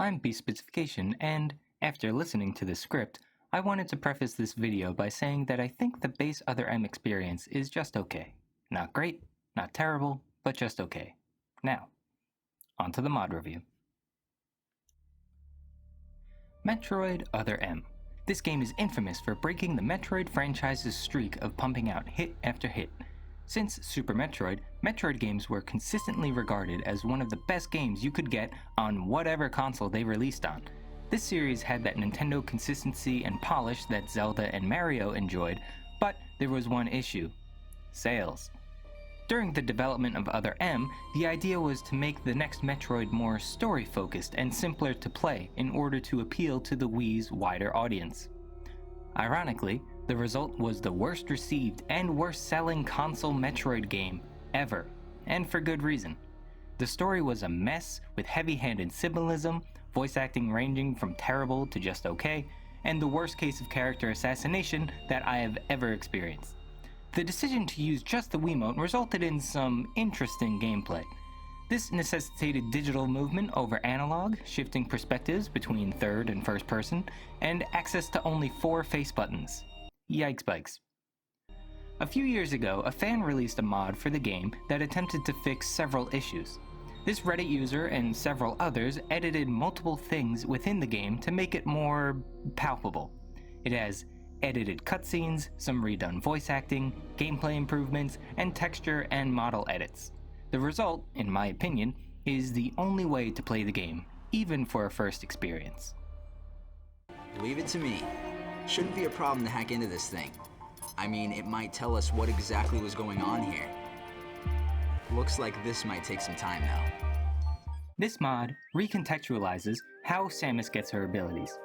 I'm B-Specification, and after listening to the script, I wanted to preface this video by saying that I think the base Other M experience is just okay. Not great, not terrible, but just okay. Now, on to the mod review. Metroid Other M. This game is infamous for breaking the Metroid franchise's streak of pumping out hit after hit. Since Super Metroid, Metroid games were consistently regarded as one of the best games you could get on whatever console they released on. This series had that Nintendo consistency and polish that Zelda and Mario enjoyed, but there was one issue: sales. During the development of Other M, the idea was to make the next Metroid more story-focused and simpler to play in order to appeal to the Wii's wider audience. Ironically, the result was the worst received and worst selling console Metroid game ever, and for good reason. The story was a mess with heavy-handed symbolism, voice acting ranging from terrible to just okay, and the worst case of character assassination that I have ever experienced. The decision to use just the Wiimote resulted in some interesting gameplay. This necessitated digital movement over analog, shifting perspectives between third and first person, and access to only 4 face buttons. Yikes bikes. A few years ago, a fan released a mod for the game that attempted to fix several issues. This Reddit user and several others edited multiple things within the game to make it more palpable. It has edited cutscenes, some redone voice acting, gameplay improvements, and texture and model edits. The result, in my opinion, is the only way to play the game, even for a first experience. Leave it to me. Shouldn't be a problem to hack into this thing. I mean, it might tell us what exactly was going on here. Looks like this might take some time though. This mod recontextualizes how Samus gets her abilities.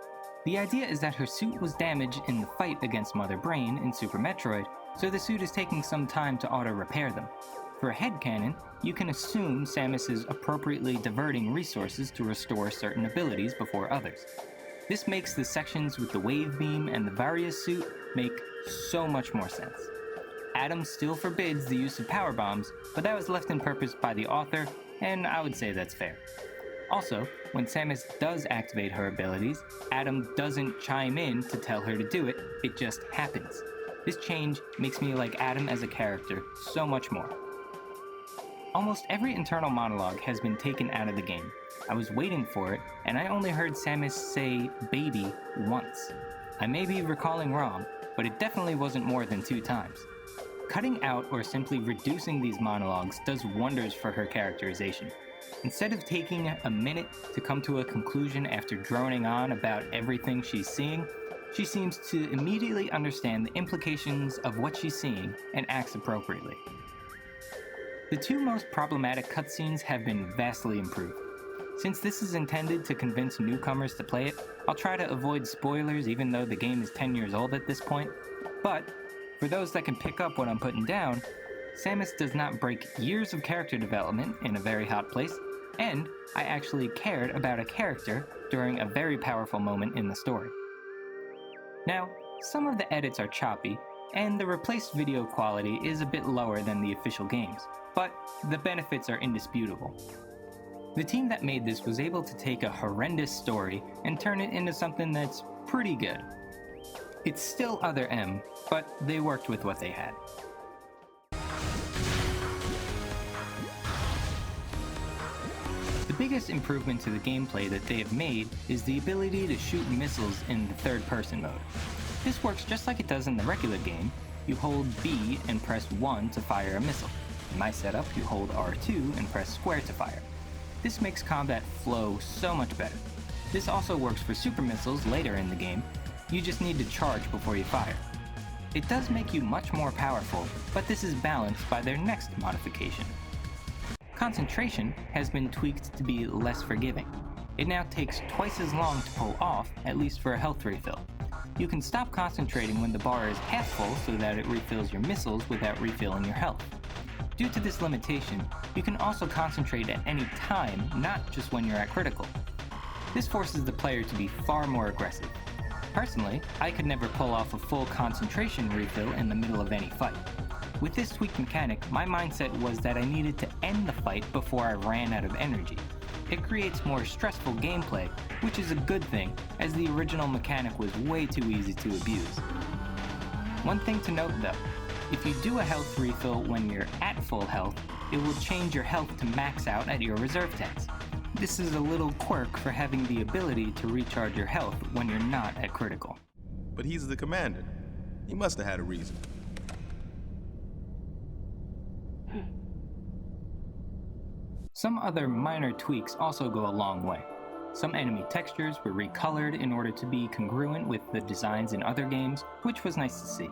The idea is that her suit was damaged in the fight against Mother Brain in Super Metroid, so the suit is taking some time to auto-repair them. For a headcanon, you can assume Samus is appropriately diverting resources to restore certain abilities before others. This makes the sections with the wave beam and the Various suit make so much more sense. Adam still forbids the use of power bombs, but that was left in purpose by the author, and I would say that's fair. Also, when Samus does activate her abilities, Adam doesn't chime in to tell her to do it, it just happens. This change makes me like Adam as a character so much more. Almost every internal monologue has been taken out of the game. I was waiting for it, and I only heard Samus say baby once. I may be recalling wrong, but it definitely wasn't more than 2 times. Cutting out or simply reducing these monologues does wonders for her characterization. Instead of taking a minute to come to a conclusion after droning on about everything she's seeing, she seems to immediately understand the implications of what she's seeing and acts appropriately. The 2 most problematic cutscenes have been vastly improved. Since this is intended to convince newcomers to play it, I'll try to avoid spoilers even though the game is 10 years old at this point. But, for those that can pick up what I'm putting down, Samus does not break years of character development in a very hot place, and I actually cared about a character during a very powerful moment in the story. Now, some of the edits are choppy, and the replaced video quality is a bit lower than the official games, but the benefits are indisputable. The team that made this was able to take a horrendous story and turn it into something that's pretty good. It's still Other M, but they worked with what they had. The biggest improvement to the gameplay that they have made is the ability to shoot missiles in the third-person mode. This works just like it does in the regular game. You hold B and press 1 to fire a missile. In my setup, you hold R2 and press square to fire. This makes combat flow so much better. This also works for super missiles later in the game. You just need to charge before you fire. It does make you much more powerful, but this is balanced by their next modification. Concentration has been tweaked to be less forgiving. It now takes twice as long to pull off, at least for a health refill. You can stop concentrating when the bar is half full so that it refills your missiles without refilling your health. Due to this limitation, you can also concentrate at any time, not just when you're at critical. This forces the player to be far more aggressive. Personally, I could never pull off a full concentration refill in the middle of any fight. With this tweaked mechanic, my mindset was that I needed to end the fight before I ran out of energy. it creates more stressful gameplay, which is a good thing, as the original mechanic was way too easy to abuse. One thing to note though, if you do a health refill when you're at full health, it will change your health to max out at your reserve tanks. This is a little quirk for having the ability to recharge your health when you're not at critical. But he's the commander. He must have had a reason. Some other minor tweaks also go a long way. Some enemy textures were recolored in order to be congruent with the designs in other games, which was nice to see.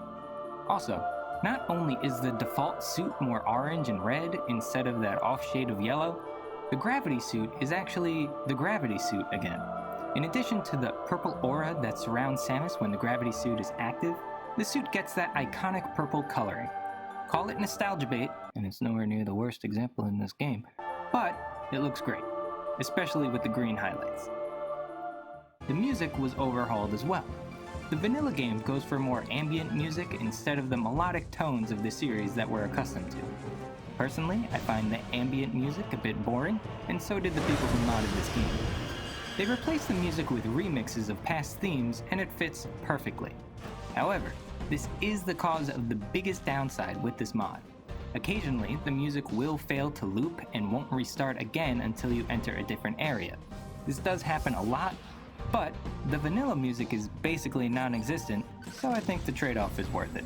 Also, not only is the default suit more orange and red instead of that off shade of yellow, the gravity suit is actually the gravity suit again. In addition to the purple aura that surrounds Samus when the gravity suit is active, the suit gets that iconic purple coloring. Call it nostalgia bait, and it's nowhere near the worst example in this game, but it looks great, especially with the green highlights. The music was overhauled as well. The vanilla game goes for more ambient music instead of the melodic tones of the series that we're accustomed to. Personally, I find the ambient music a bit boring, and so did the people who modded this game. They replaced the music with remixes of past themes, and it fits perfectly. However, this is the cause of the biggest downside with this mod. Occasionally, the music will fail to loop and won't restart again until you enter a different area. This does happen a lot, but the vanilla music is basically non-existent, so I think the trade-off is worth it.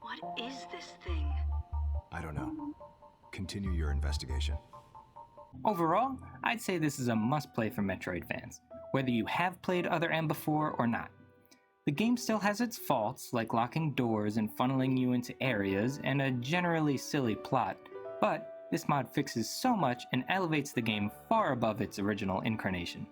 What is this thing? I don't know. Continue your investigation. Overall, I'd say this is a must-play for Metroid fans, whether you have played Other M before or not. The game still has its faults, like locking doors and funneling you into areas, and a generally silly plot, but this mod fixes so much and elevates the game far above its original incarnation.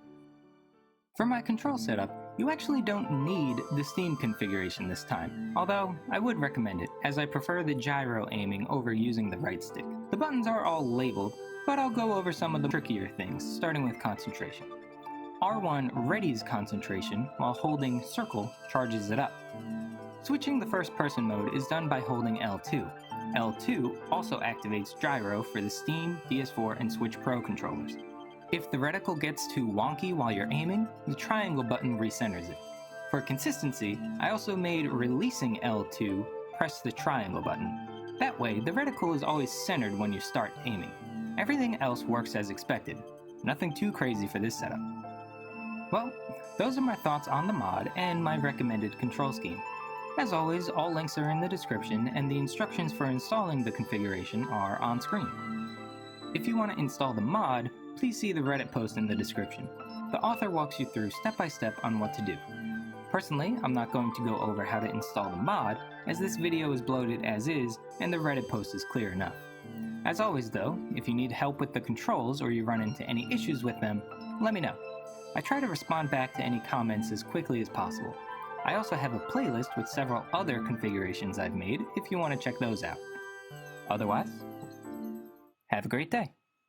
For my control setup, you actually don't need the Steam configuration this time, although I would recommend it, as I prefer the gyro aiming over using the right stick. The buttons are all labeled, but I'll go over some of the trickier things, starting with concentration. R1 readies concentration, while holding circle charges it up. Switching the first person mode is done by holding L2. L2 also activates gyro for the Steam, PS4, and Switch Pro controllers. If the reticle gets too wonky while you're aiming, the triangle button recenters it. For consistency, I also made releasing L2 press the triangle button. That way, the reticle is always centered when you start aiming. Everything else works as expected. Nothing too crazy for this setup. Well, those are my thoughts on the mod and my recommended control scheme. As always, all links are in the description, and the instructions for installing the configuration are on screen. If you want to install the mod, please see the Reddit post in the description. The author walks you through step by step on what to do. Personally, I'm not going to go over how to install the mod, as this video is bloated as is, and the Reddit post is clear enough. As always though, if you need help with the controls or you run into any issues with them, let me know. I try to respond back to any comments as quickly as possible. I also have a playlist with several other configurations I've made if you want to check those out. Otherwise, have a great day.